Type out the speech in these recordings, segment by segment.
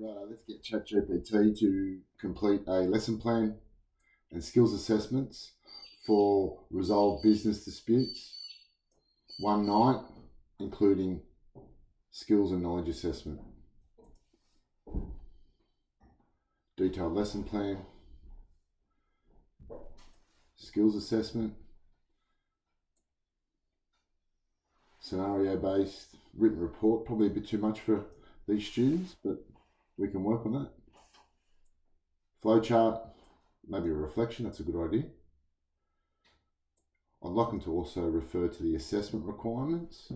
Right, let's get ChatGPT to complete a lesson plan and skills assessments for resolve business disputes one night, including skills and knowledge assessment. Detailed lesson plan, skills assessment, scenario-based written report, probably a bit too much for these students, but we can work on that. Flowchart, maybe a reflection, that's a good idea. I'd like them to also refer to the assessment requirements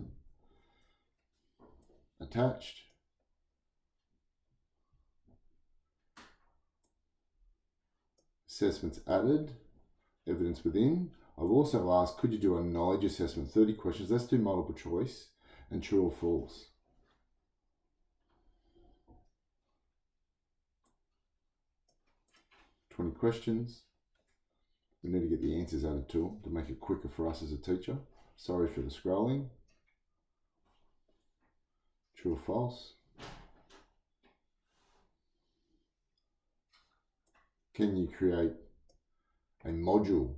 attached. Assessments added, evidence within. I've also asked, could you do a knowledge assessment, 30 questions, let's do multiple choice and true or false. "20 questions. We need to get the answers added to them to make it quicker for us as a teacher. Sorry for the scrolling. True or false. Can you create a module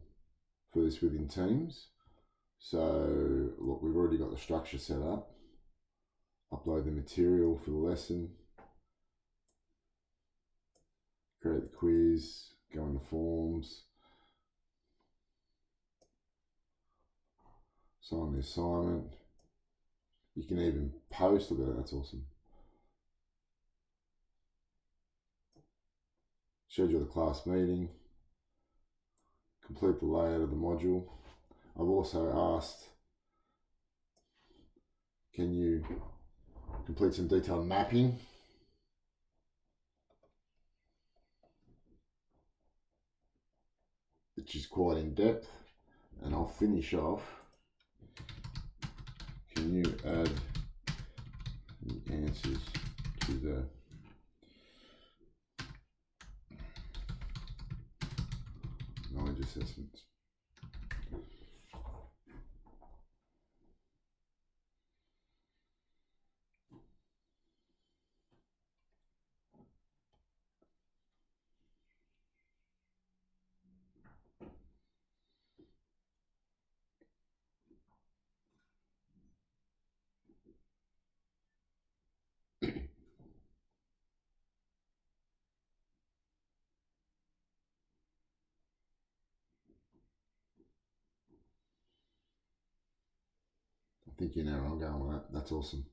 for this within Teams? So look, we've already got the structure set up. Upload the material for the lesson. Create the quiz, go into forms. Sign the assignment. You can even post, look at that, that's awesome. Schedule the class meeting. Complete the layout of the module. I've also asked, can you complete some detailed mapping? Which is quite in depth. And I'll finish off. Can you add the answers to the knowledge assessments? I think you know where I'm going with that. That's awesome.